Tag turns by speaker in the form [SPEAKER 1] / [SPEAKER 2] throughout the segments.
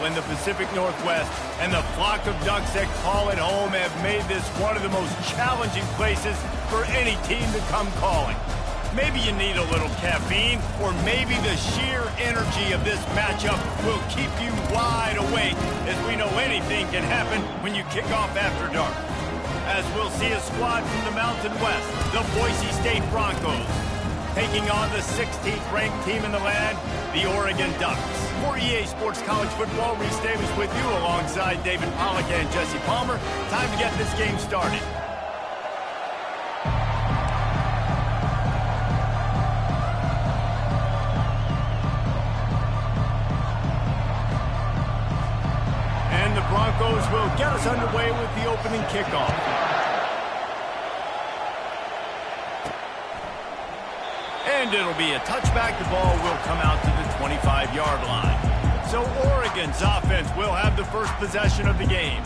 [SPEAKER 1] in the Pacific Northwest, and the flock of ducks that call it home have made this one of the most challenging places for any team to come calling. Maybe you need a little caffeine, or maybe the sheer energy of this matchup will keep you wide awake, as we know anything can happen when you kick off after dark. As we'll see a squad from the Mountain West, the Boise State Broncos, taking on the 16th ranked team in the land, the Oregon Ducks. For EA Sports College Football, Reese Davis with you alongside David Pollack and Jesse Palmer. Time to get this game started. And the Broncos will get us underway with the opening kickoff. And it'll be a touchback. The ball will come out to the 25-yard line. So Oregon's offense will have the first possession of the game.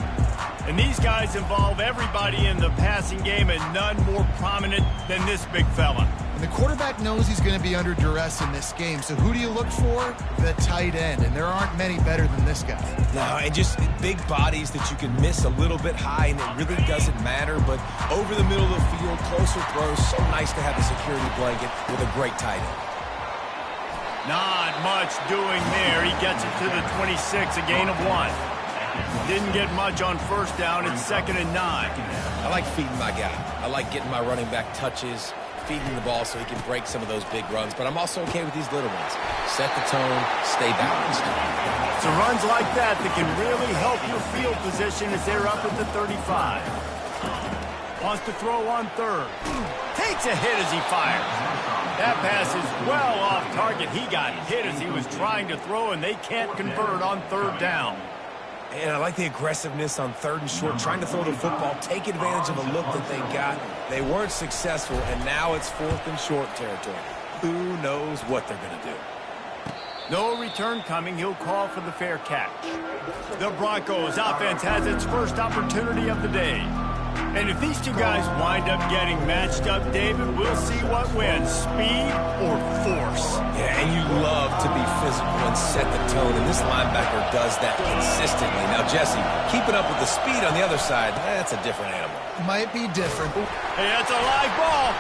[SPEAKER 1] And these guys involve everybody in the passing game, and none more prominent than this big fella.
[SPEAKER 2] And the quarterback knows he's going to be under duress in this game. So who do you look for? The tight end. And there aren't many better than this guy.
[SPEAKER 3] No, and just big bodies that you can miss a little bit high, and it really doesn't matter. But over the middle of the field, closer throws, so nice to have a security blanket with a great tight end.
[SPEAKER 1] Not much doing there. He gets it to the 26, a gain of 1. Didn't get much on first down. It's 2nd and 9.
[SPEAKER 3] I like feeding my guy. I like getting my running back touches, feeding the ball so he can break some of those big runs. But I'm also okay with these little ones. Set the tone, stay balanced.
[SPEAKER 1] It's runs like that that can really help your field position as they're up at the 35. Wants to throw on third. Takes a hit as he fires. That pass is well off target. He got hit as he was trying to throw, and they can't convert on third down.
[SPEAKER 3] And I like the aggressiveness on 3rd and short, trying to throw the football, take advantage of a look that they got. They weren't successful, and now it's 4th and short territory. Who knows what they're going to do?
[SPEAKER 1] No return coming. He'll call for the fair catch. The Broncos offense has its first opportunity of the day. And if these two guys wind up getting matched up, David, we'll see what wins, speed or force.
[SPEAKER 3] Yeah, and you love to be physical and set the tone, and this linebacker does that consistently. Now, Jesse, keeping up with the speed on the other side, that's a different animal.
[SPEAKER 2] Might be different.
[SPEAKER 1] Hey, that's a live ball.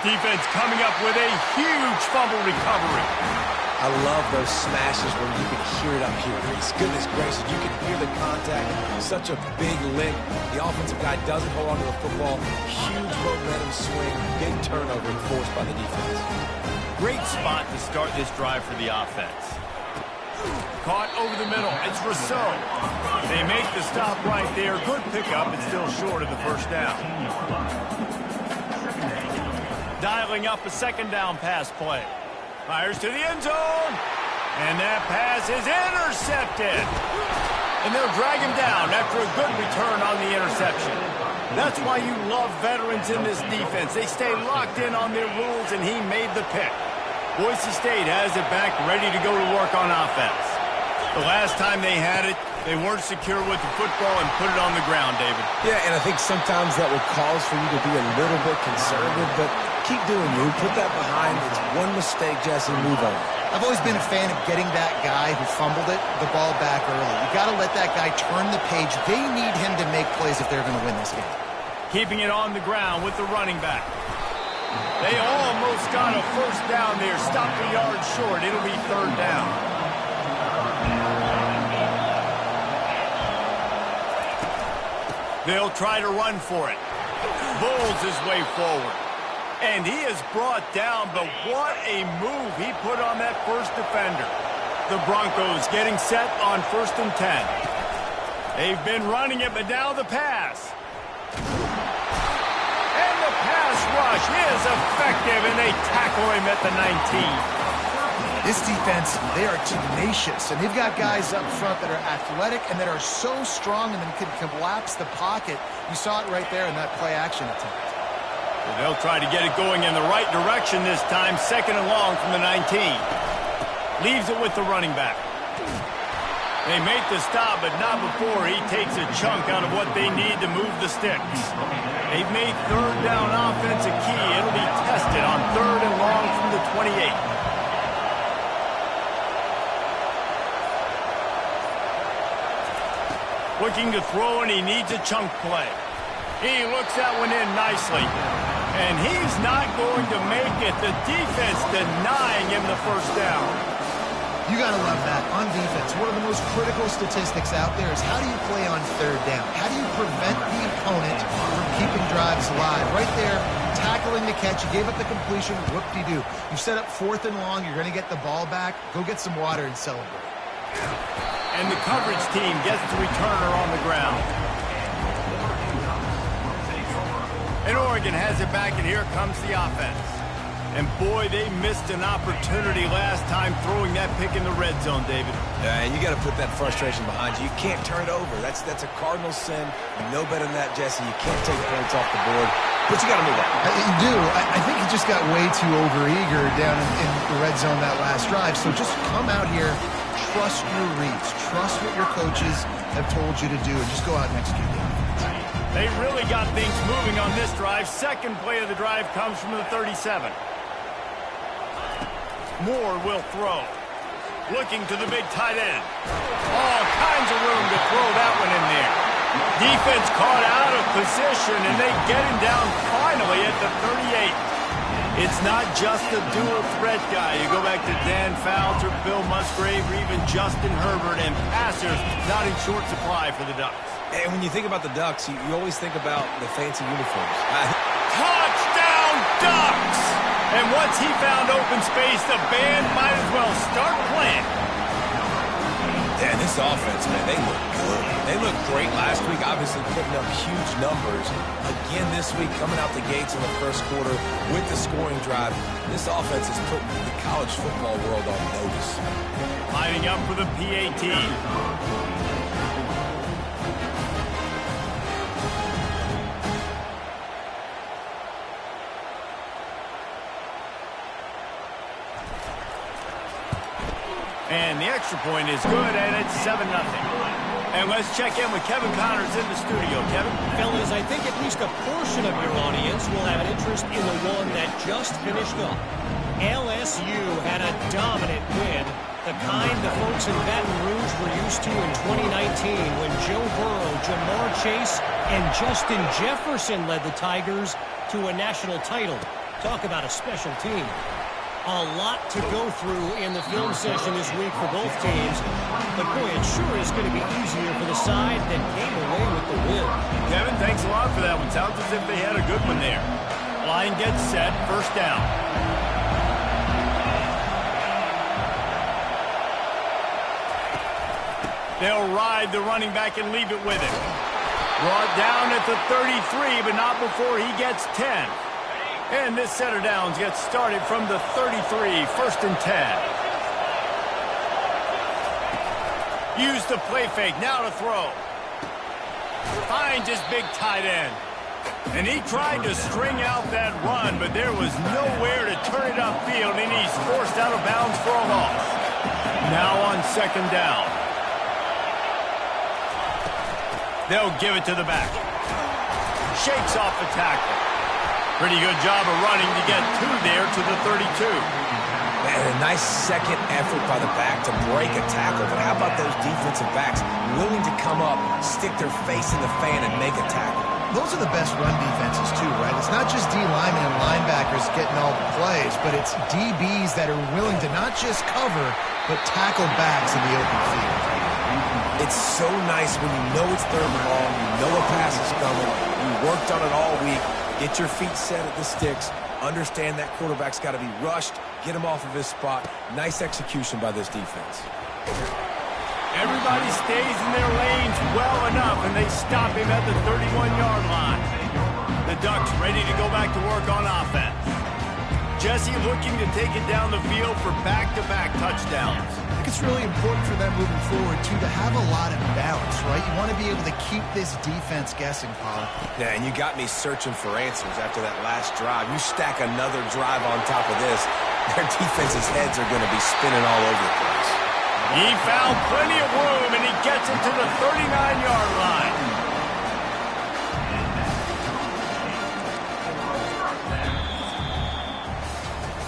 [SPEAKER 1] Defense coming up with a huge fumble recovery.
[SPEAKER 3] I love those smashes where you can hear it up here, Reese. Goodness gracious, you can hear the contact. Such a big lick. The offensive guy doesn't hold on to the football. Huge momentum swing. Big turnover forced by the defense.
[SPEAKER 1] Great spot to start this drive for the offense. Caught over the middle. It's Rousseau. They make the stop right there. Good pickup, but still short of the first down. Dialing up a 2nd down pass play. Fires to the end zone. And that pass is intercepted. And they'll drag him down after a good return on the interception. That's why you love veterans in this defense. They stay locked in on their rules, and he made the pick. Boise State has it back, ready to go to work on offense. The last time they had it, they weren't secure with the football and put it on the ground, David.
[SPEAKER 3] Yeah, and I think sometimes that will cause for you to be a little bit conservative, but keep doing you. Put that behind. It's one mistake, Jesse. Move on.
[SPEAKER 2] I've always been a fan of getting that guy who fumbled it, the ball back early. You got to let that guy turn the page. They need him to make plays if they're going to win this game.
[SPEAKER 1] Keeping it on the ground with the running back. They almost got a first down there. Stopped a yard short. It'll be 3rd down. They'll try to run for it. Bulls his way forward. And he is brought down, but what a move he put on that first defender. The Broncos getting set on 1st and 10. They've been running it, but now the pass. And the pass rush is effective, and they tackle him at the 19.
[SPEAKER 2] This defense, they are tenacious, and they've got guys up front that are athletic and that are so strong and then can collapse the pocket. You saw it right there in that play-action attempt.
[SPEAKER 1] Well, they'll try to get it going in the right direction this time. 2nd and long from the 19. Leaves it with the running back. They make the stop, but not before he takes a chunk out of what they need to move the sticks. They've made 3rd down offense a key. It'll be tested on 3rd and long from the 28. Looking to throw, and he needs a chunk play. He looks that one in nicely. And he's not going to make it. The defense denying him the first down.
[SPEAKER 2] You got to love that. On defense, one of the most critical statistics out there is how do you play on third down? How do you prevent the opponent from keeping drives alive? Right there, tackling the catch. You gave up the completion. Whoop-de-doo. You set up 4th and long. You're going to get the ball back. Go get some water and celebrate.
[SPEAKER 1] And the coverage team gets the returner on the ground. And Oregon has it back, and here comes the offense. And boy, they missed an opportunity last time throwing that pick in the red zone, David.
[SPEAKER 3] Yeah, and you got to put that frustration behind you. You can't turn it over. That's a cardinal sin. You know better than that, Jesse. You can't take points off the board, but you got to move on.
[SPEAKER 2] You do. I think he just got way too overeager down in the red zone that last drive. So just come out here, trust your reads, trust what your coaches have told you to do, and just go out and execute the offense.
[SPEAKER 1] They really got things moving on this drive. Second play of the drive comes from the 37. Moore will throw. Looking to the big tight end. All kinds of room to throw that one in there. Defense caught out of position, and they get him down finally at the 38. It's not just a dual threat guy. You go back to Dan Fouts or Bill Musgrave or even Justin Herbert, and passers not in short supply for the Ducks.
[SPEAKER 3] And when you think about the Ducks, you always think about the fancy uniforms.
[SPEAKER 1] Touchdown, Ducks! And once he found open space, the band might as well start playing.
[SPEAKER 3] Yeah, this offense, man, they look good. They looked great last week, obviously putting up huge numbers. Again this week, coming out the gates in the first quarter with the scoring drive. This offense is putting the college football world on notice.
[SPEAKER 1] Lining up for the PAT. And the extra point is good, and it's 7-0. And let's check in with Kevin Connors in the studio. Kevin?
[SPEAKER 4] Fellas, I think at least a portion of your audience will have an interest in the one that just finished up. LSU had a dominant win, the kind the folks in Baton Rouge were used to in 2019 when Joe Burrow, Jamar Chase, and Justin Jefferson led the Tigers to a national title. Talk about a special team. A lot to go through in the film session this week for both teams. But, boy, it sure is going to be easier for the side that came away with the win.
[SPEAKER 1] Kevin, thanks a lot for that one. Sounds as if they had a good one there. Line gets set, first down. They'll ride the running back and leave it with him. Brought down at the 33, but not before he gets 10. And this set of downs gets started from the 33, first and 10. Use the play fake, now to throw. Finds his big tight end. And he tried to string out that run, but there was nowhere to turn it upfield, and he's forced out of bounds for a loss. Now on second down. They'll give it to the back. Shakes off the tackle. Pretty good job of running to get two there to the 32.
[SPEAKER 3] Man, a nice second effort by the back to break a tackle. But how about those defensive backs willing to come up, stick their face in the fan, and make a tackle?
[SPEAKER 2] Those are the best run defenses, too, right? It's not just D linemen and linebackers getting all the plays, but it's DBs that are willing to not just cover, but tackle backs in the open field.
[SPEAKER 3] It's so nice when you know it's third and long, you know a pass is coming, you worked on it all week, get your feet set at the sticks, understand that quarterback's got to be rushed, get him off of his spot. Nice execution by this defense.
[SPEAKER 1] Everybody stays in their lanes well enough, and they stop him at the 31-yard line. The Ducks ready to go back to work on offense. Jesse looking to take it down the field for back-to-back touchdowns.
[SPEAKER 2] I think it's really important for them moving forward, too, to have a lot of balance, right? You want to be able to keep this defense guessing, Paul.
[SPEAKER 3] Yeah, and you got me searching for answers after that last drive. You stack another drive on top of this, their defense's heads are going to be spinning all over the place.
[SPEAKER 1] He found plenty of room, and he gets it to the 39-yard line.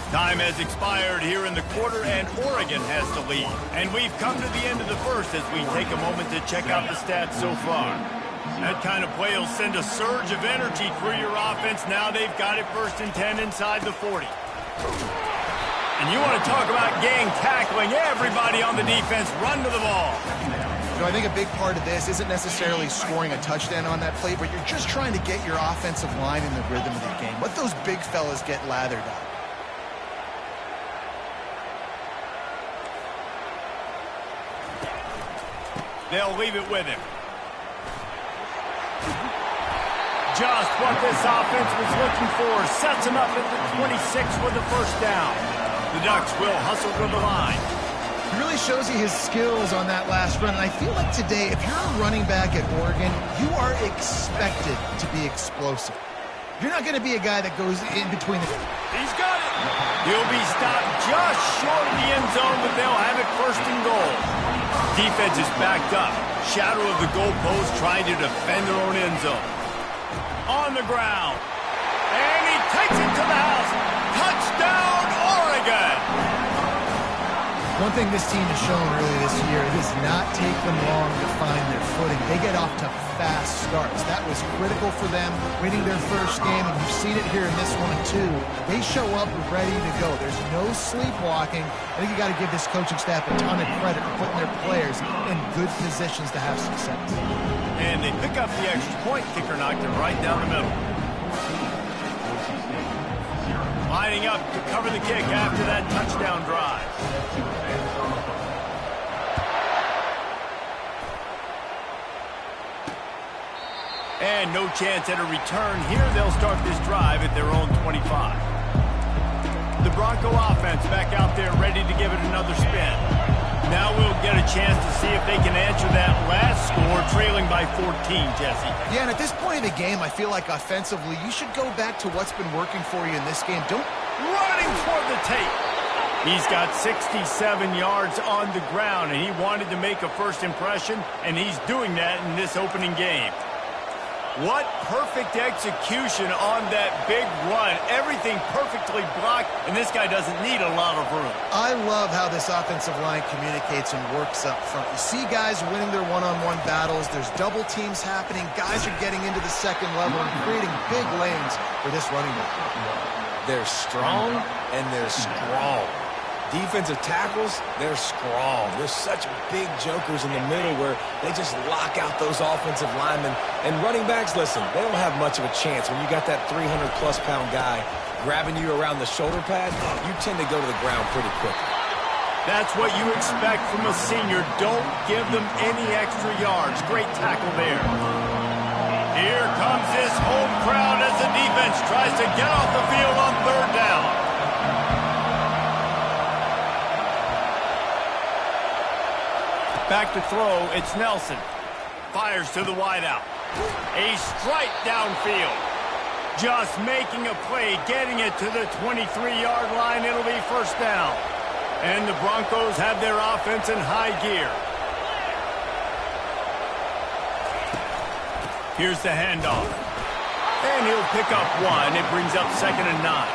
[SPEAKER 1] Time has expired here in the quarter, and Oregon has the lead. And we've come to the end of the first as we take a moment to check out the stats so far. That kind of play will send a surge of energy through your offense. Now they've got it 1st and 10 inside the 40. And you want to talk about gang tackling. Everybody on the defense run to the ball.
[SPEAKER 2] You know, I think a big part of this isn't necessarily scoring a touchdown on that play, but you're just trying to get your offensive line in the rhythm of the game. Let those big fellas get lathered up.
[SPEAKER 1] They'll leave it with him. Just what this offense was looking for. Sets him up at the 26 for the 1st down. The Ducks will hustle to the line.
[SPEAKER 2] He really shows you his skills on that last run. And I feel like today, if you're a running back at Oregon, you are expected to be explosive. You're not going to be a guy that goes in between the...
[SPEAKER 1] He's got it. He'll be stopped just short of the end zone, but they'll have it 1st and goal. Defense is backed up. Shadow of the goalpost trying to defend their own end zone. On the ground. And he takes it to the house. Touchdown, Oregon!
[SPEAKER 2] One thing this team has shown early this year, it does not take them long to find their footing. They get off to fast starts. That was critical for them, winning their 1st game, and you've seen it here in this one, too. They show up ready to go. There's no sleepwalking. I think you got to give this coaching staff a ton of credit for putting their players in good positions to have success.
[SPEAKER 1] And they pick up the extra point. Kicker knocked it right down the middle. Lining up to cover the kick after that touchdown drive. And no chance at a return here. They'll start this drive at their own 25. The Bronco offense back out there ready to give it another spin. Now we'll get a chance to see if they can answer that last score, trailing by 14, Jesse.
[SPEAKER 2] Yeah, and at this point in the game, I feel like offensively, you should go back to what's been working for you in this game.
[SPEAKER 1] Running toward the tape. He's got 67 yards on the ground, and he wanted to make a 1st impression, and he's doing that in this opening game. What perfect execution on that big run. Everything perfectly blocked, and this guy doesn't need a lot of room.
[SPEAKER 2] I love how this offensive line communicates and works up front. You see guys winning their one-on-one battles. There's double teams happening. Guys are getting into the 2nd level and creating big lanes for this running back.
[SPEAKER 3] They're strong and they're strong. Defensive tackles, they're strong. There's such big jokers in the middle where they just lock out those offensive linemen. And running backs, listen, they don't have much of a chance. When you got that 300-plus pound guy grabbing you around the shoulder pad, you tend to go to the ground pretty quickly.
[SPEAKER 1] That's what you expect from a senior. Don't give them any extra yards. Great tackle there. Here comes this home crowd as the defense tries to get off the field on 3rd down. Back to throw, it's Nelson. Fires to the wideout. A strike downfield. Just making a play, getting it to the 23-yard line. It'll be 1st down. And the Broncos have their offense in high gear. Here's the handoff. And he'll pick up 1. It brings up 2nd and 9.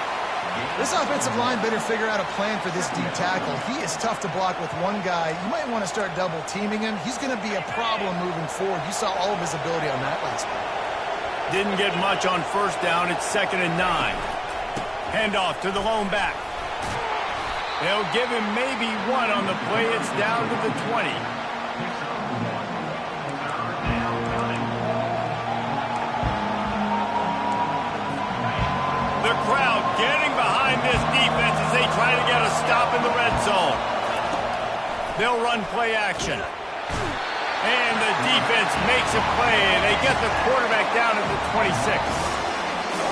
[SPEAKER 2] This offensive line better figure out a plan for this D tackle. He is tough to block with one guy. You might want to start double teaming him. He's going to be a problem moving forward. You saw all of his ability on that last play.
[SPEAKER 1] Didn't get much on 1st down. It's 2nd and 9. Handoff to the lone back. They'll give him maybe 1 on the play. It's down to the 20. The crowd getting behind this defense as they try to get a stop in the red zone. They'll run play action. And the defense makes a play, and they get the quarterback down at the 26.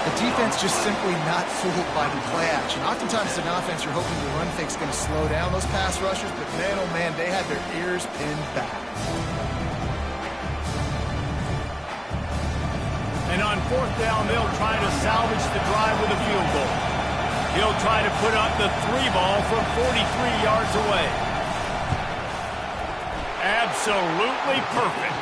[SPEAKER 2] The defense just simply not fooled by the play action. Oftentimes, as an offense, you're hoping the run fake's going to slow down those pass rushers, but man, oh man, they had their ears pinned back.
[SPEAKER 1] And on 4th down, they'll try to salvage the drive with a field goal. He'll try to put up the 3 ball from 43 yards away. Absolutely perfect.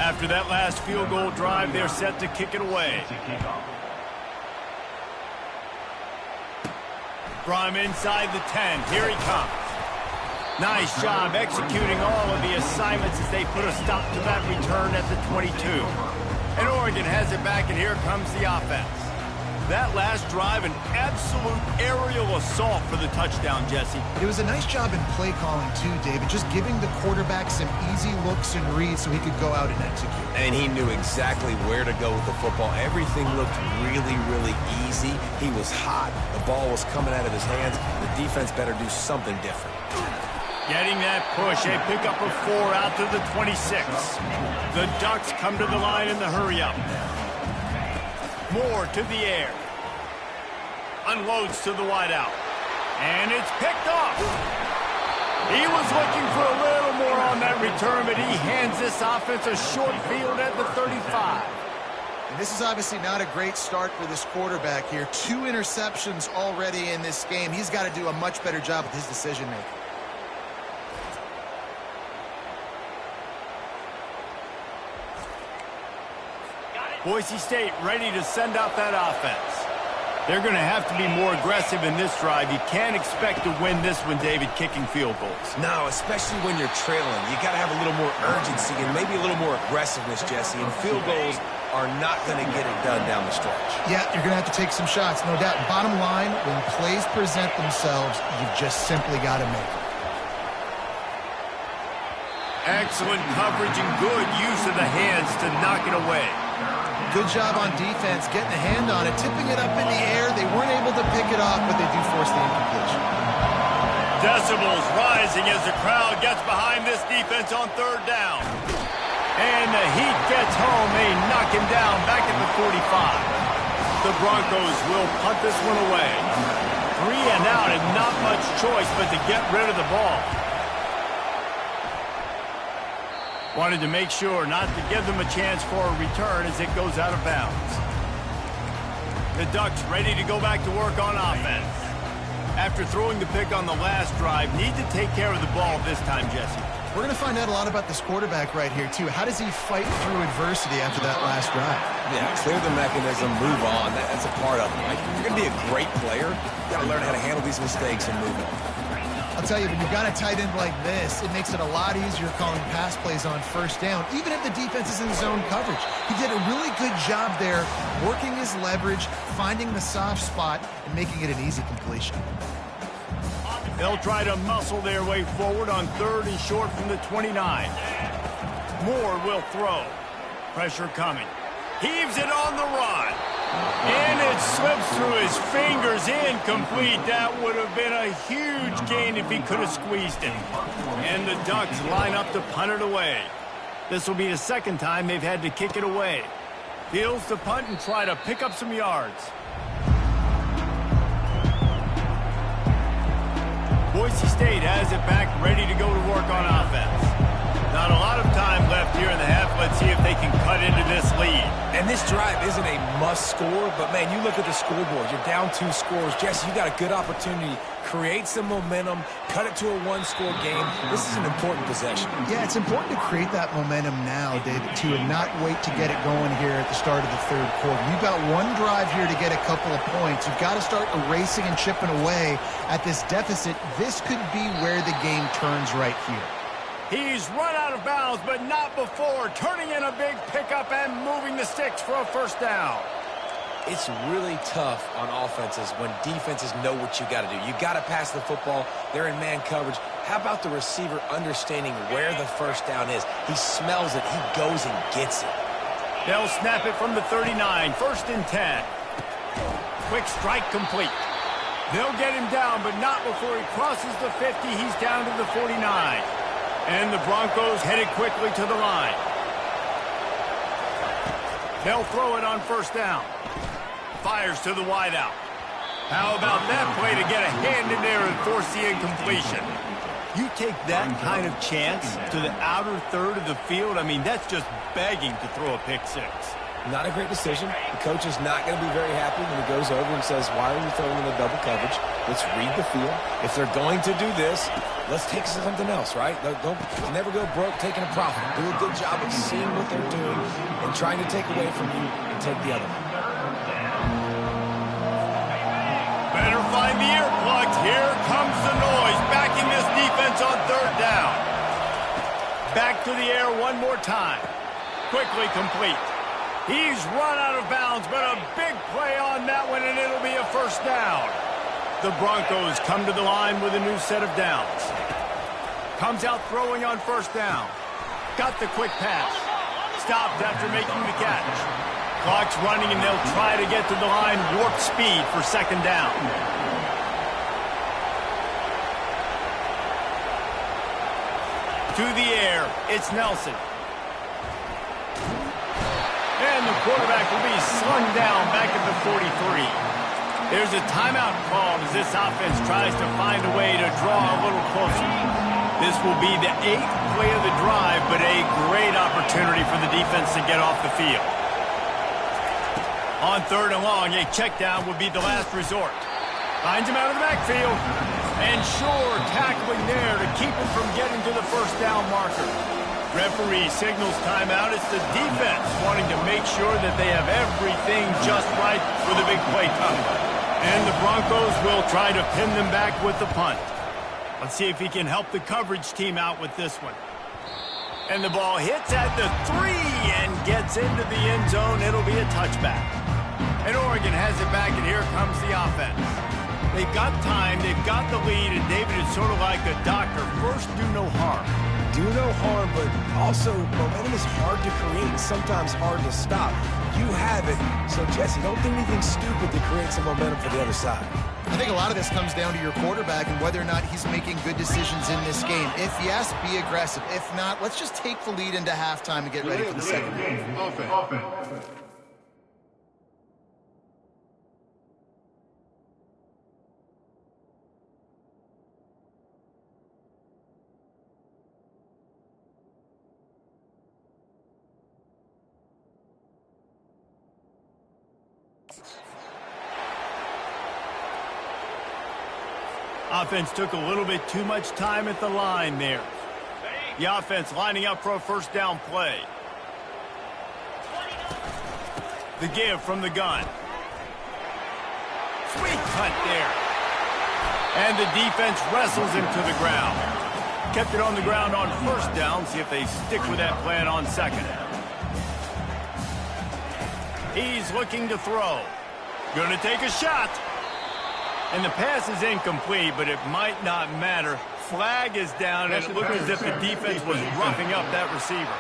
[SPEAKER 1] After that last field goal drive, they're set to kick it away. From inside the 10, here he comes. Nice job executing all of the assignments as they put a stop to that return at the 22. And Oregon has it back, and here comes the offense. That last drive, an absolute aerial assault for the touchdown, Jesse.
[SPEAKER 2] It was a nice job in play calling, too, David, just giving the quarterback some easy looks and reads so he could go out and execute.
[SPEAKER 3] And he knew exactly where to go with the football. Everything looked really, really easy. He was hot. The ball was coming out of his hands. The defense better do something different.
[SPEAKER 1] Getting that push, a pickup of 4 out to the 26. The Ducks come to the line in the hurry-up. Moore to the air. Unloads to the wideout. And it's picked off. He was looking for a little more on that return, but he hands this offense a short field at the 35.
[SPEAKER 2] And this is obviously not a great start for this quarterback here. 2 interceptions already in this game. He's got to do a much better job with his decision-making.
[SPEAKER 1] Boise State ready to send out that offense. They're going to have to be more aggressive in this drive. You can't expect to win this one, David, kicking field goals.
[SPEAKER 3] No, especially when you're trailing. You got to have a little more urgency and maybe a little more aggressiveness, Jesse. And field goals are not going to get it done down the stretch.
[SPEAKER 2] Yeah, you're going to have to take some shots, no doubt. Bottom line, when plays present themselves, you've just simply got to make them.
[SPEAKER 1] Excellent coverage and good use of the hands to knock it away.
[SPEAKER 2] Good job on defense, getting a hand on it, tipping it up in the air. They weren't able to pick it off, but they do force the incompletion.
[SPEAKER 1] Decibels rising as the crowd gets behind this defense on 3rd down. And the heat gets home. They knock him down back at the 45. The Broncos will punt this one away. 3 and out and not much choice but to get rid of the ball. Wanted to make sure not to give them a chance for a return as it goes out of bounds. The Ducks ready to go back to work on offense. After throwing the pick on the last drive, need to take care of the ball this time, Jesse.
[SPEAKER 2] We're going to find out a lot about this quarterback right here, too. How does he fight through adversity after that last drive?
[SPEAKER 3] Yeah, clear the mechanism, move on. That's a part of it. Like, you're going to be a great player. You've got to learn how to handle these mistakes and move on.
[SPEAKER 2] I'll tell you, when you've got a tight end like this, it makes it a lot easier calling pass plays on 1st down, even if the defense is in zone coverage. He did a really good job there, working his leverage, finding the soft spot, and making it an easy completion.
[SPEAKER 1] They'll try to muscle their way forward on 3rd and short from the 29. Moore will throw. Pressure coming. Heaves it on the run. And it slips through his fingers, incomplete. That would have been a huge gain if he could have squeezed it. And the Ducks line up to punt it away. This will be the 2nd time they've had to kick it away. Fields to punt and try to pick up some yards. Boise State has it back, ready to go to work on offense. Not a lot of time left here in the half. Let's see if they can cut into this lead.
[SPEAKER 3] And this drive isn't a must score, but, man, you look at the scoreboard. You're down 2 scores. Jesse, you got a good opportunity. Create some momentum. Cut it to a 1-score game. This is an important possession.
[SPEAKER 2] Yeah, it's important to create that momentum now, David, too, and not wait to get it going here at the start of the 3rd quarter. You've got 1 drive here to get a couple of points. You've got to start erasing and chipping away at this deficit. This could be where the game turns right here.
[SPEAKER 1] He's run out of bounds, but not before. Turning in a big pickup and moving the sticks for a 1st down.
[SPEAKER 3] It's really tough on offenses when defenses know what you got to do. You got to pass the football. They're in man coverage. How about the receiver understanding where the 1st down is? He smells it. He goes and gets it.
[SPEAKER 1] They'll snap it from the 39. 1st and 10. Quick strike complete. They'll get him down, but not before he crosses the 50. He's down to the 49. And the Broncos headed quickly to the line. They'll throw it on 1st down. Fires to the wideout. How about that play to get a hand in there and force the incompletion? You take that kind of chance to the outer 3rd of the field, I mean, that's just begging to throw a pick 6.
[SPEAKER 3] Not a great decision. The coach is not going to be very happy when he goes over and says, why are you throwing in the double coverage? Let's read the field. If they're going to do this, let's take something else, right? Don't never go broke taking a profit. Do a good job of seeing what they're doing and trying to take away from you and take the other one.
[SPEAKER 1] Better find the earplugs. Here comes the noise. Backing this defense on third down. Back to the air one more time. Quickly complete. He's run out of bounds, but a big play on that one, and it'll be a first down. The Broncos come to the line with a new set of downs. Comes out throwing on first down. Got the quick pass. Stopped after making the catch. Clock's running, and they'll try to get to the line warp speed for second down. To the air, it's Nelson. And the quarterback will be slung down back at the 43. There's a timeout called as this offense tries to find a way to draw a little closer. This will be the 8th play of the drive, but a great opportunity for the defense to get off the field. On third and long, a check down would be the last resort. Finds him out of the backfield. And sure, tackling there to keep him from getting to the first down marker. Referee signals timeout. It's the defense wanting to make sure that they have everything just right for the big play coming. And the Broncos will try to pin them back with the punt. Let's see if he can help the coverage team out with this one. And the ball hits at the 3 and gets into the end zone. It'll be a touchback. And Oregon has it back, and here comes the offense. They've got time, they've got the lead, and David is sort of like a doctor. First, do no harm.
[SPEAKER 3] Do no harm, but also momentum is hard to create and sometimes hard to stop. You have it, so Jesse, don't do anything stupid to create some momentum for the other side.
[SPEAKER 2] I think a lot of this comes down to your quarterback and whether or not he's making good decisions in this game. If yes, be aggressive. If not, let's just take the lead into halftime and get ready for the second half.
[SPEAKER 5] Offense.
[SPEAKER 1] Offense took a little bit too much time at the line there. The offense lining up for a first down play. The give from the gun. Sweet cut there. And the defense wrestles him to the ground. Kept it on the ground on first down. See if they stick with that plan on second. He's looking to throw. Gonna take a shot. And the pass is incomplete, but it might not matter. Flag is down, and it looked as if the defense was roughing up that receiver.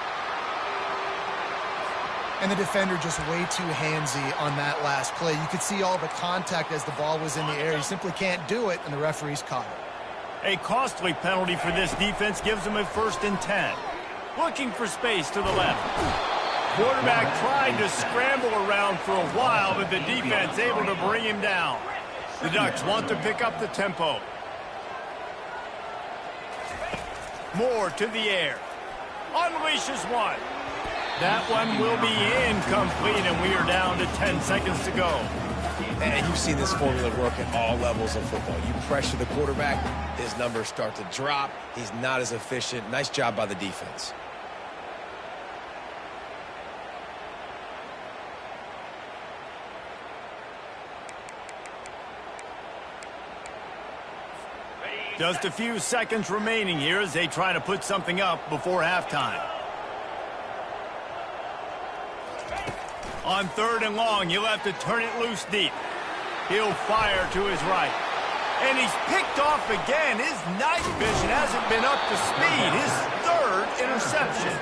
[SPEAKER 2] And the defender just way too handsy on that last play. You could see all the contact as the ball was in the air. You simply can't do it, and the referee's caught it.
[SPEAKER 1] A costly penalty for this defense gives them a 1st and 10. Looking for space to the left. Quarterback tried to scramble around for a while, but the defense able to bring him down. The Ducks want to pick up the tempo. Moore to the air. Unleashes one. That one will be incomplete, and we are down to 10 seconds to go.
[SPEAKER 3] And you've seen this formula work at all levels of football. You pressure the quarterback, his numbers start to drop. He's not as efficient. Nice job by the defense.
[SPEAKER 1] Just a few seconds remaining here as they try to put something up before halftime. On third and long, he'll have to turn it loose deep. He'll fire to his right. And he's picked off again. His night vision hasn't been up to speed. His 3rd interception.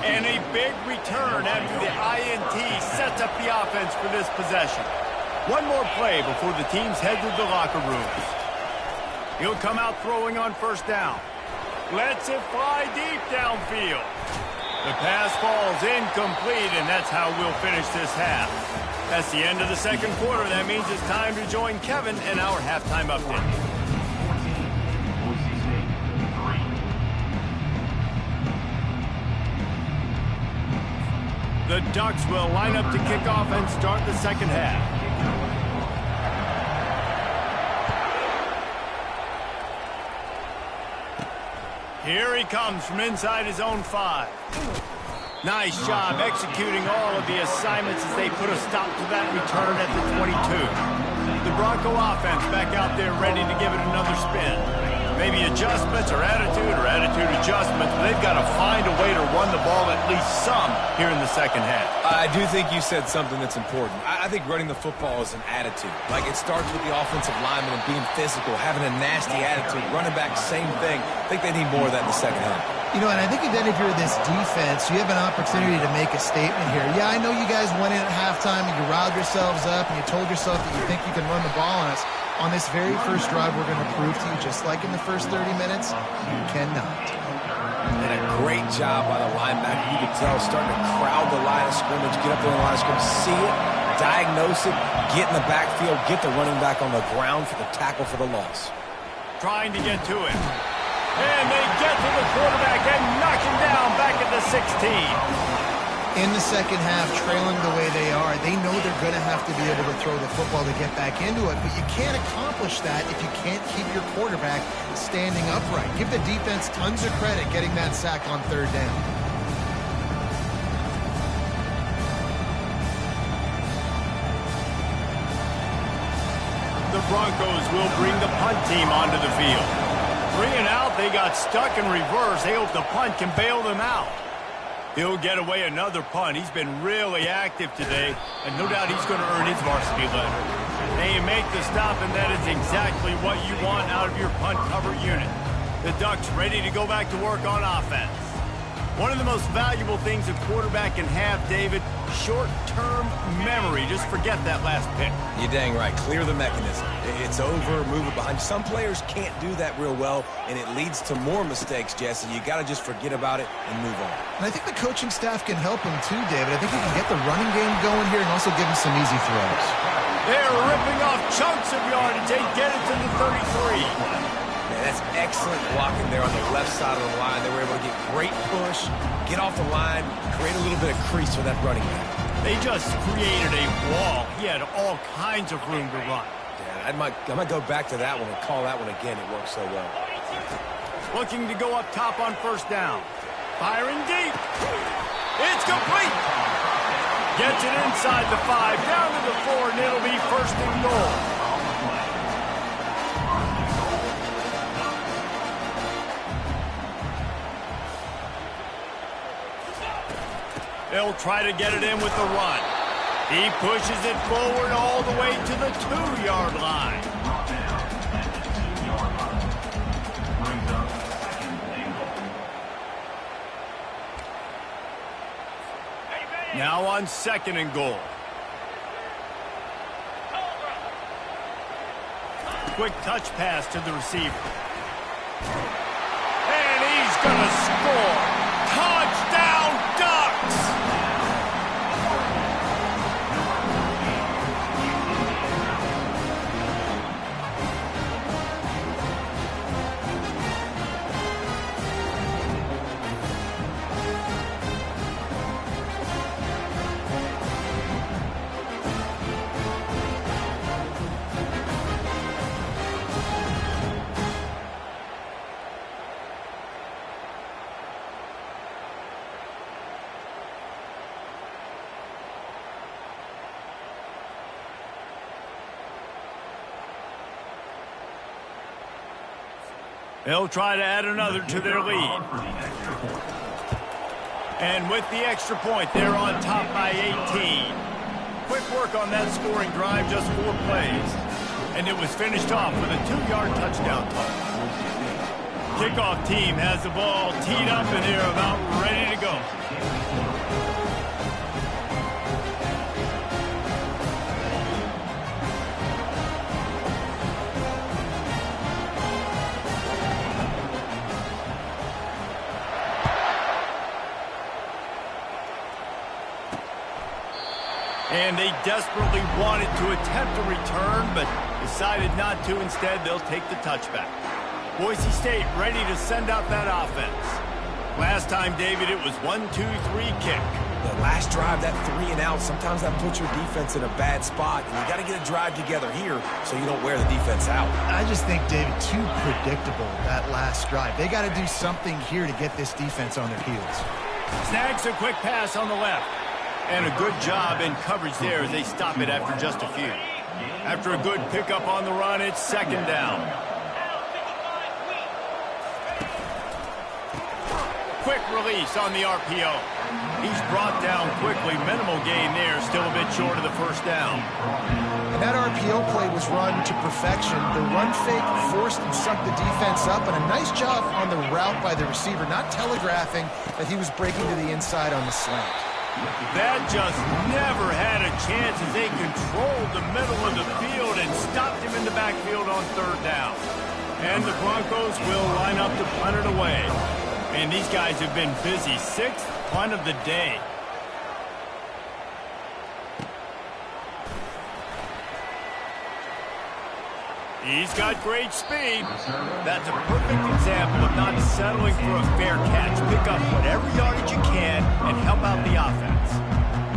[SPEAKER 1] And a big return after the INT sets up the offense for this possession. One more play before the teams head to the locker rooms. He'll come out throwing on first down. Lets it fly deep downfield. The pass falls incomplete, and that's how we'll finish this half. That's the end of the second quarter. That means it's time to join Kevin in our halftime update. The Ducks will line up to kick off and start the second half. Here he comes from inside his own 5. Nice job executing all of the assignments as they put a stop to that return at the 22. The Bronco offense back out there ready to give it another spin. Maybe adjustments or attitude adjustments, but they've got to find a way to run the ball at least some here in the second half.
[SPEAKER 3] I do think you said something that's important. I think running the football is an attitude. Like, it starts with the offensive lineman and being physical, having a nasty attitude. Running back, same thing. I think they need more of that in the second half.
[SPEAKER 2] You know, and I think then if you're this defense, you have an opportunity to make a statement here. Yeah, I know you guys went in at halftime and you riled yourselves up and you told yourself that you think you can run the ball on us. On this very first drive, we're going to prove to you, just like in the first 30 minutes, you cannot.
[SPEAKER 3] And a great job by the linebacker. You can tell, starting to crowd the line of scrimmage, get up there on the line of scrimmage, see it, diagnose it, get in the backfield, get the running back on the ground for the tackle for the loss.
[SPEAKER 1] Trying to get to him. And they get to the quarterback and knock him down back at the 16.
[SPEAKER 2] In the second half, trailing the way they are, they know they're going to have to be able to throw the football to get back into it, but you can't accomplish that if you can't keep your quarterback standing upright. Give the defense tons of credit getting that sack on third down.
[SPEAKER 1] The Broncos will bring the punt team onto the field. 3 and out, they got stuck in reverse. They hope the punt can bail them out. He'll get away another punt. He's been really active today, and no doubt he's going to earn his varsity letter. They make the stop, and that is exactly what you want out of your punt cover unit. The Ducks ready to go back to work on offense. One of the most valuable things a quarterback can have, David, short-term memory. Just forget that last pick.
[SPEAKER 3] You're dang right. Clear the mechanism. It's over, move it behind. Some players can't do that real well, and it leads to more mistakes, Jesse. You got to just forget about it and move on.
[SPEAKER 2] And I think the coaching staff can help him too, David. I think he can get the running game going here and also give him some easy throws.
[SPEAKER 1] They're ripping off chunks of yardage. They get it to the 33.
[SPEAKER 3] Man, that's excellent blocking there on the left side of the line. They were able to get great push, get off the line, create a little bit of crease for that running back.
[SPEAKER 1] They just created a wall. He had all kinds of room to run.
[SPEAKER 3] Yeah, I might go back to that one and call that one again. It worked so well.
[SPEAKER 1] Looking to go up top on first down. Firing deep. It's complete. Gets it inside the 5, down to the 4, and it'll be first and goal. They'll try to get it in with the run. He pushes it forward all the way to the 2-yard line. Now on second and goal. Quick touch pass to the receiver. And he's going to score. Touchdown, Ducks! They'll try to add another to their lead. And with the extra point, they're on top by 18. Quick work on that scoring drive, just 4 plays. And it was finished off with a 2-yard touchdown toss. Kickoff team has the ball teed up and they're about ready to go. And they desperately wanted to attempt a return, but decided not to. Instead, they'll take the touchback. Boise State ready to send out that offense. Last time, David, it was 1-2-3 kick.
[SPEAKER 3] The last drive, that 3 and out, sometimes that puts your defense in a bad spot, and you got to get a drive together here so you don't wear the defense out.
[SPEAKER 2] I just think, David, too predictable, that last drive. They got to do something here to get this defense on their heels.
[SPEAKER 1] Snags a quick pass on the left. And a good job in coverage there as they stop it after just a few. After a good pickup on the run, it's second down. Quick release on the RPO. He's brought down quickly. Minimal gain there. Still a bit short of the first down.
[SPEAKER 2] And that RPO play was run to perfection. The run fake forced and sucked the defense up, and a nice job on the route by the receiver, not telegraphing that he was breaking to the inside on the slant.
[SPEAKER 1] That just never had a chance as they controlled the middle of the field and stopped him in the backfield on third down. And the Broncos will line up to punt it away. And these guys have been busy. 6th punt of the day. He's got great speed. That's a perfect example of not settling for a fair catch. Pick up whatever yardage you can and help out the offense.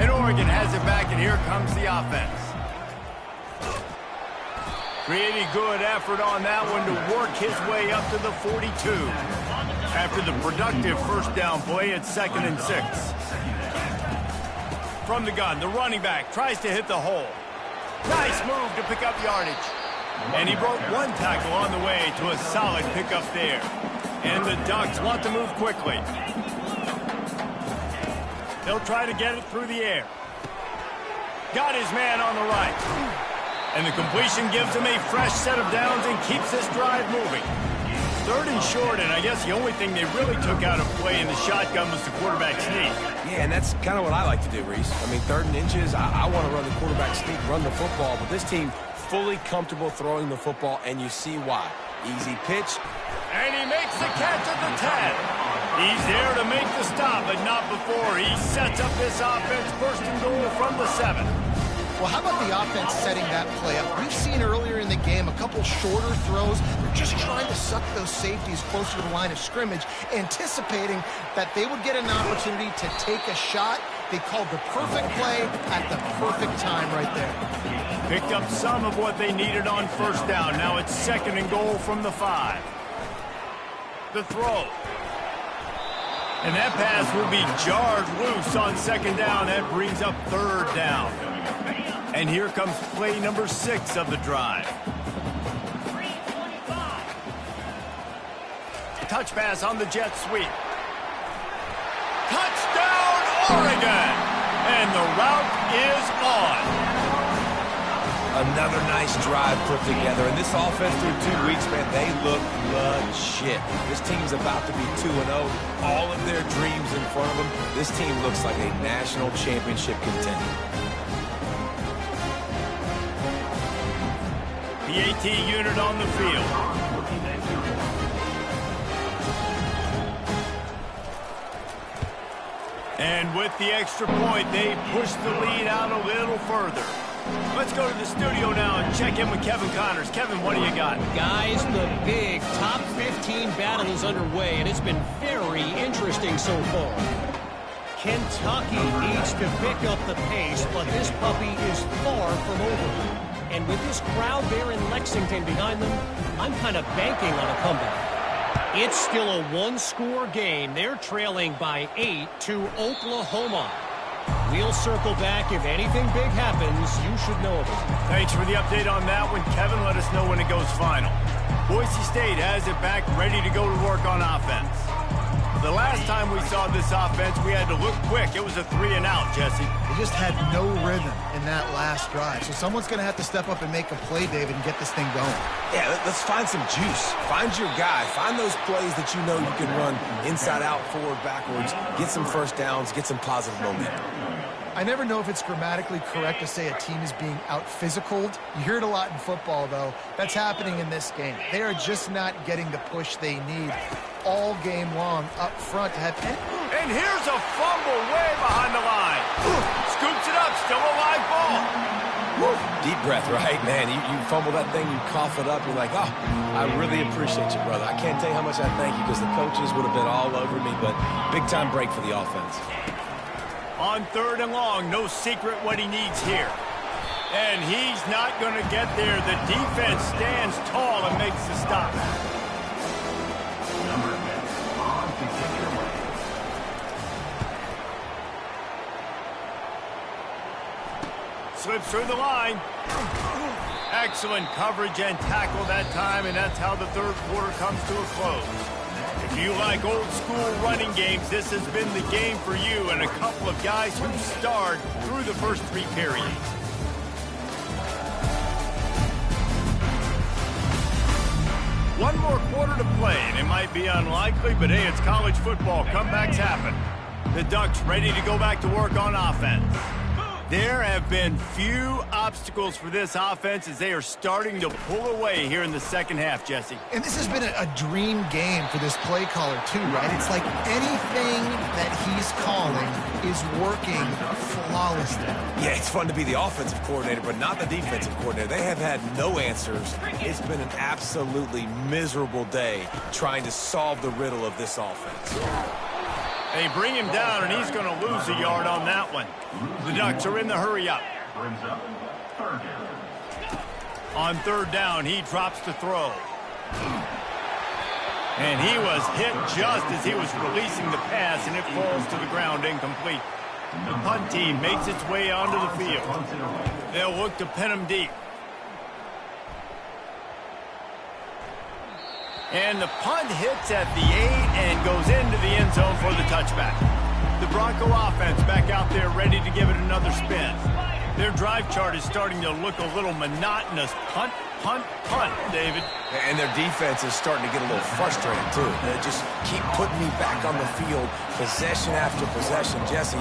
[SPEAKER 1] And Oregon has it back, and here comes the offense. Pretty good effort on that one to work his way up to the 42. After the productive first down play, it's 2nd and 6. From the gun, the running back tries to hit the hole. Nice move to pick up yardage. And he broke one tackle on the way to a solid pickup there. And the Ducks want to move quickly. They'll try to get it through the air. Got his man on the right. And the completion gives him a fresh set of downs and keeps this drive moving. 3rd and short, and I guess the only thing they really took out of play in the shotgun was the quarterback sneak.
[SPEAKER 3] Yeah, and that's kind of what I like to do, Reese. I mean, 3rd and inches, I want to run the quarterback sneak, run the football, but this team fully comfortable throwing the football, and you see why. Easy pitch.
[SPEAKER 1] And he makes the catch at the 10. He's there to make the stop, but not before. He sets up this offense, 1st and goal from the 7.
[SPEAKER 2] Well, how about the offense setting that play up? We've seen earlier in the game a couple shorter throws. They're just trying to suck those safeties closer to the line of scrimmage, anticipating that they would get an opportunity to take a shot. They called the perfect play at the perfect time right there.
[SPEAKER 1] Picked up some of what they needed on first down. Now it's 2nd and goal from the 5. The throw. And that pass will be jarred loose on 2nd down. That brings up 3rd down. And here comes play number 6 of the drive. Touch pass on the jet sweep. Touchdown, Oregon! And the route is on.
[SPEAKER 3] Another nice drive put together. And this offense through 2 weeks, man, they look legit. This team's about to be 2-0. All of their dreams in front of them. This team looks like a national championship contender.
[SPEAKER 1] PAT unit on the field. And with the extra point, they push the lead out a little further. Let's go to the studio now and check in with Kevin Connors. Kevin, what do you got?
[SPEAKER 4] Guys, the big top 15 battle is underway, and it's been very interesting so far. Kentucky needs to pick up the pace, but this puppy is far from over. And with this crowd there in Lexington behind them, I'm kind of banking on a comeback. It's still a one-score game. They're trailing by 8 to Oklahoma. We'll circle back. If anything big happens, you should know of it.
[SPEAKER 1] Thanks for the update on that one, Kevin. Let us know when it goes final. Boise State has it back, ready to go to work on offense. The last time we saw this offense, we had to look quick. It was a 3 and out, Jesse.
[SPEAKER 2] They just had no rhythm in that last drive. So someone's going to have to step up and make a play, David, and get this thing going.
[SPEAKER 3] Yeah, let's find some juice. Find your guy. Find those plays that you know you can run inside out, forward, backwards. Get some first downs. Get some positive momentum.
[SPEAKER 2] I never know if it's grammatically correct to say a team is being out-physicaled. You hear it a lot in football, though. That's happening in this game. They are just not getting the push they need all game long up front to have any...
[SPEAKER 1] And here's a fumble way behind the line. Scoops it up, still a live ball.
[SPEAKER 3] Woo. Deep breath, right? Man, you fumble that thing, you cough it up, you're like, oh, I really appreciate you, brother. I can't tell you how much I thank you because the coaches would have been all over me, but big-time break for the offense.
[SPEAKER 1] On 3rd and long, no secret what he needs here. And he's not going to get there. The defense stands tall and makes the stop. Slips through the line. Excellent coverage and tackle that time, and that's how the 3rd quarter comes to a close. If you like old school running games, this has been the game for you and a couple of guys who starred through the first 3 periods. One more quarter to play, and it might be unlikely, but hey, it's college football. Comebacks happen. The Ducks ready to go back to work on offense. There have been few obstacles for this offense as they are starting to pull away here in the second half, Jesse.
[SPEAKER 2] And this has been a dream game for this play caller, too, right? It's like anything that he's calling is working flawlessly.
[SPEAKER 3] Yeah, it's fun to be the offensive coordinator, but not the defensive coordinator. They have had no answers. It's been an absolutely miserable day trying to solve the riddle of this offense.
[SPEAKER 1] They bring him down, and he's going to lose a yard on that one. The Ducks are in the hurry-up. On 3rd down, he drops to throw. And he was hit just as he was releasing the pass, and it falls to the ground incomplete. The punt team makes its way onto the field. They'll look to pin him deep. And the punt hits at the 8 and goes into the end zone for the touchback. The Bronco offense back out there ready to give it another spin. Their drive chart is starting to look a little monotonous. Punt, punt, punt, David.
[SPEAKER 3] And their defense is starting to get a little frustrated, too. They just keep putting me back on the field, possession after possession. Jesse,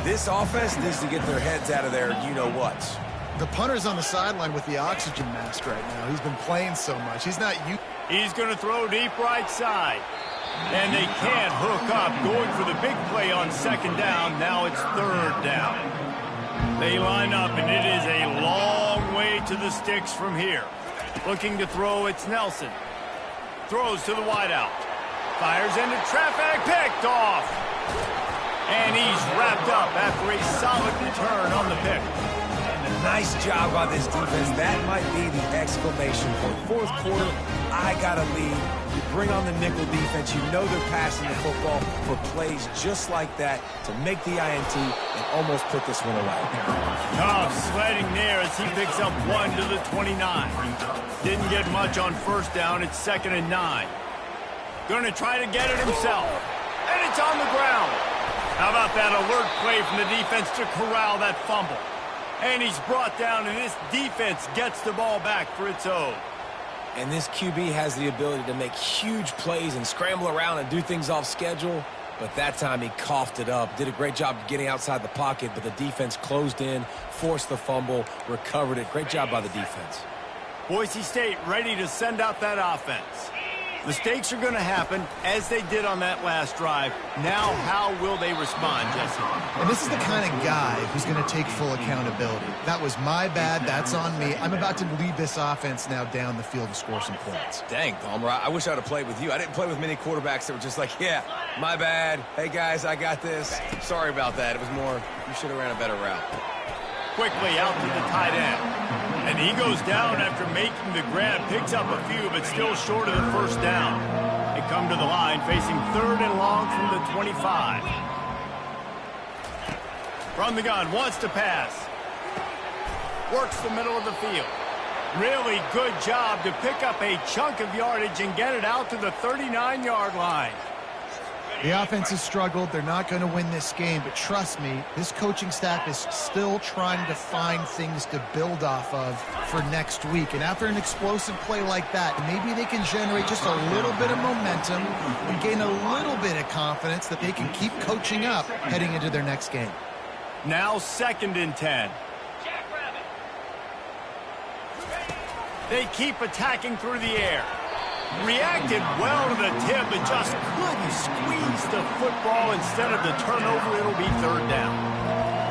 [SPEAKER 3] this offense needs to get their heads out of there, you-know-whats.
[SPEAKER 2] The punter's on the sideline with the oxygen mask right now. He's been playing so much. He's not used.
[SPEAKER 1] He's going to throw deep right side. And they can't hook up, going for the big play on 2nd down. Now it's 3rd down. They line up, and it is a long way to the sticks from here. Looking to throw, it's Nelson. Throws to the wideout. Fires into traffic, picked off. And he's wrapped up after a solid return on the pick.
[SPEAKER 3] Nice job by this defense. That might be the exclamation point. 4th quarter, I got a lead. You bring on the nickel defense. You know they're passing the football for plays just like that to make the INT and almost put this one away.
[SPEAKER 1] Tough sledding there as he picks up 1 to the 29. Didn't get much on 1st down. It's 2nd and 9. Going to try to get it himself. And it's on the ground. How about that alert play from the defense to corral that fumble? And he's brought down, and this defense gets the ball back for its own.
[SPEAKER 3] And this QB has the ability to make huge plays and scramble around and do things off schedule. But that time he coughed it up. Did a great job of getting outside the pocket, but the defense closed in, forced the fumble, recovered it. Great job by the defense.
[SPEAKER 1] Boise State ready to send out that offense. Mistakes are going to happen, as they did on that last drive. Now, how will they respond, Jesse?
[SPEAKER 2] And this is the kind of guy who's going to take full accountability. That was my bad. That's on me. I'm about to lead this offense now down the field to score some points.
[SPEAKER 3] Dang, Palmer, I wish I would have played with you. I didn't play with many quarterbacks that were just like, yeah, my bad. Hey, guys, I got this. Sorry about that. It was more, you should have ran a better route.
[SPEAKER 1] Quickly out to the tight end. And he goes down after making the grab, picks up a few, but still short of the 1st down. They come to the line, facing 3rd and long from the 25. From the gun, wants to pass. Works the middle of the field. Really good job to pick up a chunk of yardage and get it out to the 39-yard line.
[SPEAKER 2] The offense has struggled. They're not going to win this game, but trust me, this coaching staff is still trying to find things to build off of for next week. And after an explosive play like that, maybe they can generate just a little bit of momentum and gain a little bit of confidence that they can keep coaching up heading into their next game.
[SPEAKER 1] Now 2nd and 10. They keep attacking through the air. Reacted well to the tip, but just couldn't squeeze the football. Instead of the turnover, it'll be 3rd down.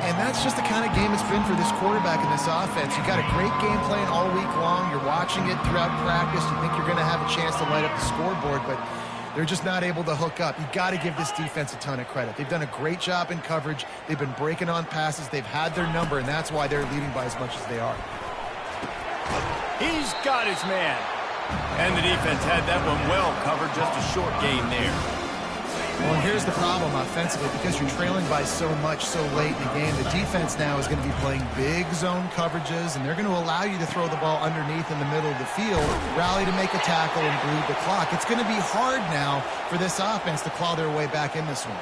[SPEAKER 2] And that's just the kind of game it's been for this quarterback in this offense. You've got a great game plan all week long. You're watching it throughout practice. You think you're going to have a chance to light up the scoreboard, but They're just not able to hook up. You got to give this defense a ton of credit. They've done a great job in coverage. They've been breaking on passes. They've had their number, and that's why they're leading by as much as they are.
[SPEAKER 1] He's got his man. And the defense had that one well covered, just a short gain there.
[SPEAKER 2] Well, and here's the problem offensively. Because you're trailing by so much so late in the game, the defense now is going to be playing big zone coverages, and they're going to allow you to throw the ball underneath in the middle of the field, rally to make a tackle, and bleed the clock. It's going to be hard now for this offense to claw their way back in this one.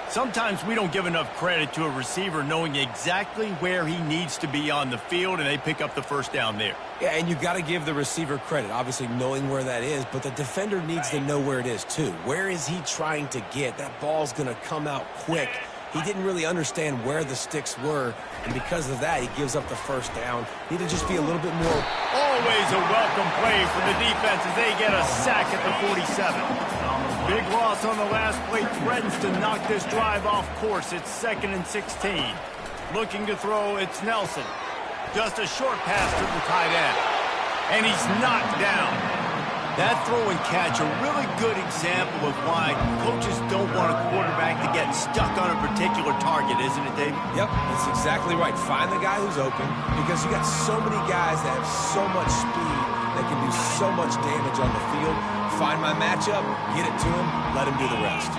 [SPEAKER 1] Sometimes we don't give enough credit to a receiver knowing exactly where he needs to be on the field, and they pick up the first down there.
[SPEAKER 3] Yeah, and you got to give the receiver credit, obviously knowing where that is, but the defender needs to know where it is too. Where is he trying to get? That ball's going to come out quick. He didn't really understand where the sticks were, and because of that, he gives up the first down. Need to just be a little bit more.
[SPEAKER 1] Always a welcome play from the defense as they get a sack at the 47. Big loss on the last play threatens to knock this drive off course. It's 2nd and 16. Looking to throw, it's Nelson. Just a short pass to the tight end. And he's knocked down. That throw and catch, a really good example of why coaches don't want a quarterback to get stuck on a particular target, isn't it, David?
[SPEAKER 3] Yep, that's exactly right. Find the guy who's open, because you got so many guys that have so much speed that can do so much damage on the field. Find my matchup, get it to him, let him do the rest.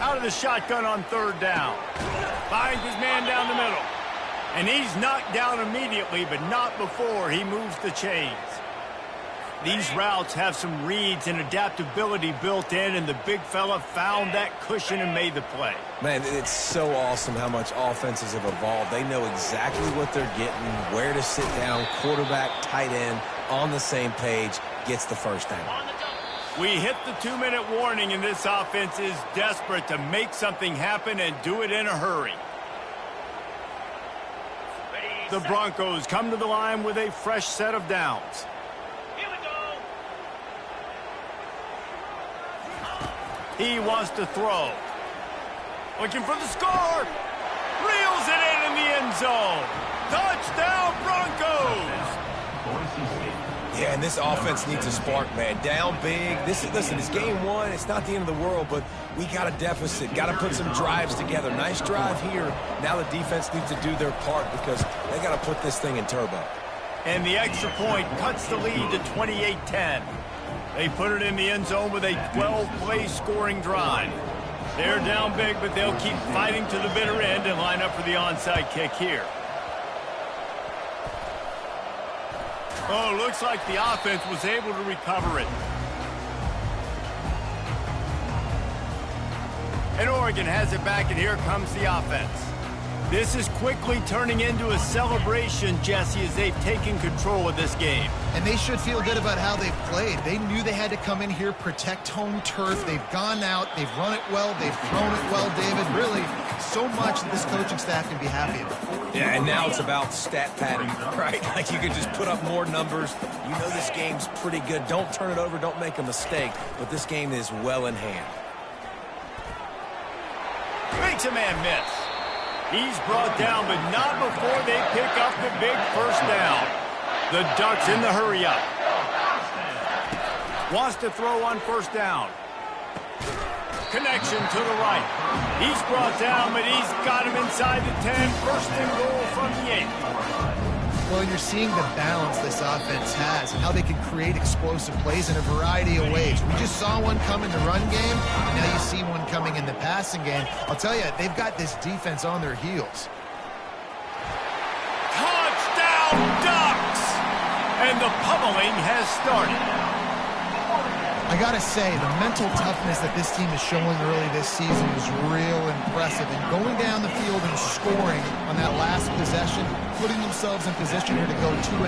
[SPEAKER 1] Out of the shotgun on 3rd down. Finds his man down the middle. And he's knocked down immediately, but not before he moves the chains. These routes have some reads and adaptability built in, and the big fella found that cushion and made the play.
[SPEAKER 3] Man, it's so awesome how much offenses have evolved. They know exactly what they're getting, where to sit down, quarterback, tight end, on the same page, gets the first down.
[SPEAKER 1] We hit the 2-minute warning, and this offense is desperate to make something happen and do it in a hurry. The Broncos come to the line with a fresh set of downs. He wants to throw. Looking for the score. Reels it in the end zone. Touchdown, Broncos!
[SPEAKER 3] Yeah, and this offense needs a spark, man. Down big. Listen, it's game 1. It's not the end of the world, but we got a deficit. Got to put some drives together. Nice drive here. Now the defense needs to do their part because they got to put this thing in turbo.
[SPEAKER 1] And the extra point cuts the lead to 28-10. They put it in the end zone with a 12-play scoring drive. They're down big, but they'll keep fighting to the bitter end and line up for the onside kick here. Oh, looks like the offense was able to recover it. And Oregon has it back, and here comes the offense. This is quickly turning into a celebration, Jesse, as they've taken control of this game.
[SPEAKER 2] And they should feel good about how they've played. They knew they had to come in here, protect home turf. They've gone out, they've run it well, they've thrown it well, David. Really, so much that this coaching staff can be happy about.
[SPEAKER 3] Yeah, and now it's about stat padding, right? Like you can just put up more numbers. You know this game's pretty good. Don't turn it over, don't make a mistake. But this game is well in hand.
[SPEAKER 1] Makes a man miss. He's brought down, but not before they pick up the big first down. The Ducks in the hurry up. Wants to throw on first down. Connection to the right. He's brought down, but he's got him inside the 10. First and goal from the 8.
[SPEAKER 2] Well, you're seeing the balance this offense has and how they can create explosive plays in a variety of ways. We just saw one come in the run game. Now you see one coming in the passing game. I'll tell you, they've got this defense on their heels.
[SPEAKER 1] Touchdown, Ducks! And the pummeling has started.
[SPEAKER 2] I gotta say, the mental toughness that this team is showing early this season was real impressive. And going down the field and scoring on that last possession, putting themselves in position here to go 2-0,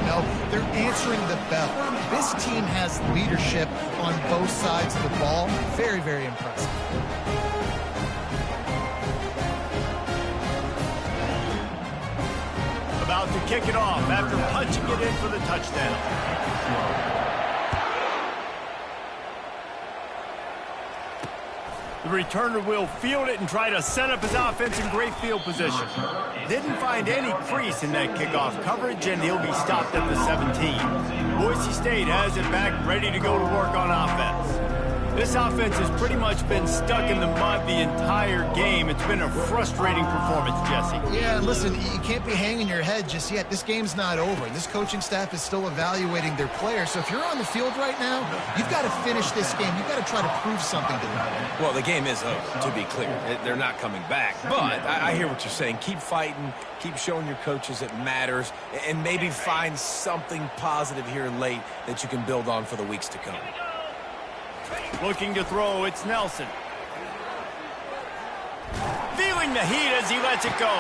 [SPEAKER 2] they're answering the bell. This team has leadership on both sides of the ball. Very, very impressive.
[SPEAKER 1] About to kick it off after punching it in for the touchdown. The returner will field it and try to set up his offense in great field position. Didn't find any crease in that kickoff coverage, and he'll be stopped at the 17. Boise State has it back, ready to go to work on offense. This offense has pretty much been stuck in the mud the entire game. It's been a frustrating performance, Jesse.
[SPEAKER 2] Yeah, listen, you can't be hanging your head just yet. This game's not over. This coaching staff is still evaluating their players. So if you're on the field right now, you've got to finish this game. You've got to try to prove something to them.
[SPEAKER 3] Well, the game is over, to be clear. They're not coming back. But I hear what you're saying. Keep fighting. Keep showing your coaches it matters. And maybe find something positive here late that you can build on for the weeks to come.
[SPEAKER 1] Looking to throw, it's Nelson. Feeling the heat as he lets it go.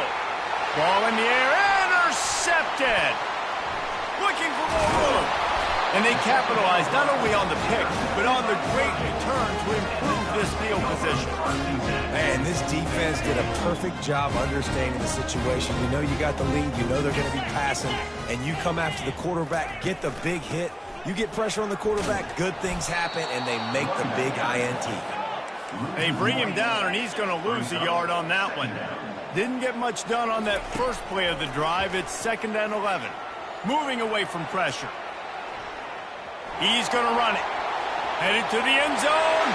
[SPEAKER 1] Ball in the air, intercepted. Looking for more room. And they capitalize not only on the pick, but on the great return to improve this field position.
[SPEAKER 3] Man, this defense did a perfect job understanding the situation. You know you got the lead, you know they're going to be passing, and you come after the quarterback, get the big hit. You get pressure on the quarterback, good things happen, and they make the big INT.
[SPEAKER 1] They bring him down, and he's going to lose a yard on that one. Didn't get much done on that first play of the drive. It's 2nd and 11. Moving away from pressure. He's going to run it. Headed to the end zone.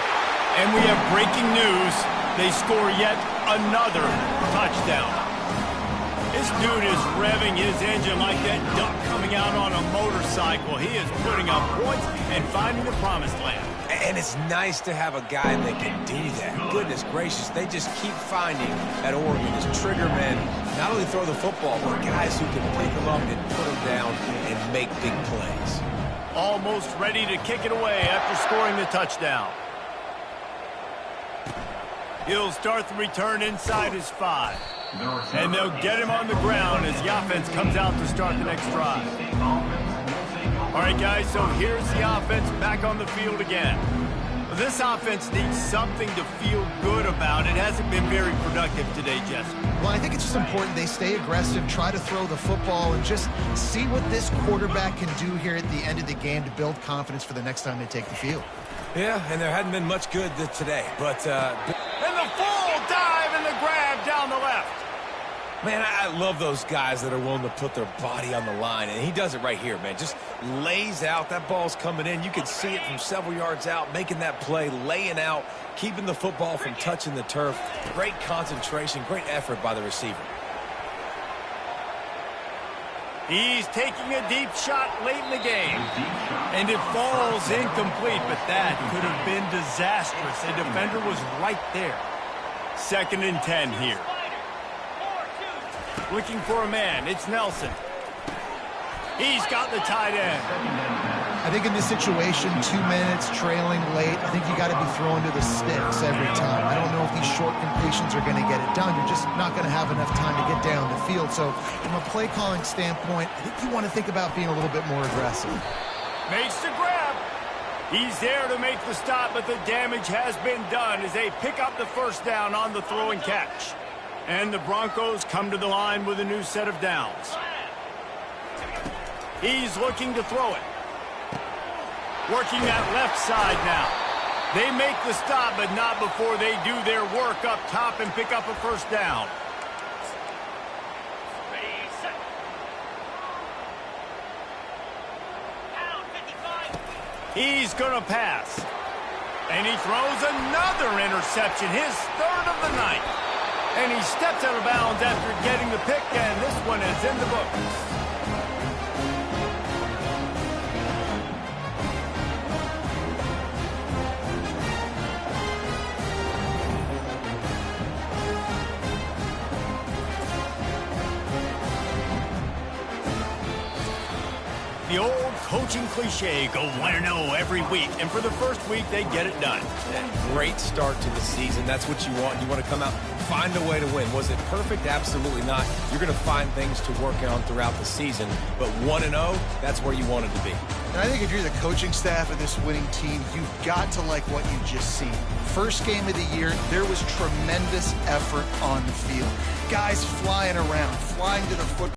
[SPEAKER 1] And we have breaking news. They score yet another touchdown. This dude is revving his engine like that duck coming out on a motorcycle. He is putting up points and finding the promised land.
[SPEAKER 3] And it's nice to have a guy that can do that. Goodness gracious, they just keep finding at Oregon as trigger men, not only throw the football, but guys who can pick them up and put them down and make big plays.
[SPEAKER 1] Almost ready to kick it away after scoring the touchdown. He'll start the return inside his 5. And they'll get him on the ground as the offense comes out to start the next drive. All right, guys, so here's the offense back on the field again. This offense needs something to feel good about. It hasn't been very productive today, Jesse.
[SPEAKER 2] Well, I think it's just important they stay aggressive, try to throw the football, and just see what this quarterback can do here at the end of the game to build confidence for the next time they take the field.
[SPEAKER 3] Yeah, and there hadn't been much good today, but...
[SPEAKER 1] And the full dive and the grab down the left.
[SPEAKER 3] Man, I love those guys that are willing to put their body on the line, and he does it right here, man. Just lays out. That ball's coming in. You can see it from several yards out, making that play, laying out, keeping the football from touching the turf. Great concentration, great effort by the receiver.
[SPEAKER 1] He's taking a deep shot late in the game. And it falls incomplete, but that could have been disastrous. A defender was right there. 2nd and 10 here. Looking for a man. It's Nelson. He's got the tight end.
[SPEAKER 2] I think in this situation, 2 minutes, trailing late, I think you got to be throwing to the sticks every time. I don't know if these short completions are going to get it done. You're just not going to have enough time to get down the field. So from a play calling standpoint, I think you want to think about being a little bit more aggressive.
[SPEAKER 1] Makes the grab. He's there to make the stop, but the damage has been done as they pick up the first down on the throw and catch. And the Broncos come to the line with a new set of downs. He's looking to throw it. Working that left side now. They make the stop, but not before they do their work up top and pick up a first down. He's going to pass. And he throws another interception, his 3rd of the night. And he steps out of bounds after getting the pick, and this one is in the books. The old coaching cliche, go 1-0 every week. And for the first week, they get it done.
[SPEAKER 3] Great start to the season. That's what you want. You want to come out, find a way to win. Was it perfect? Absolutely not. You're going to find things to work on throughout the season. But 1-0, that's where you wanted to be.
[SPEAKER 2] And I think if you're the coaching staff of this winning team, you've got to like what you just seen. First game of the year, there was tremendous effort on the field. Guys flying around, flying to the football.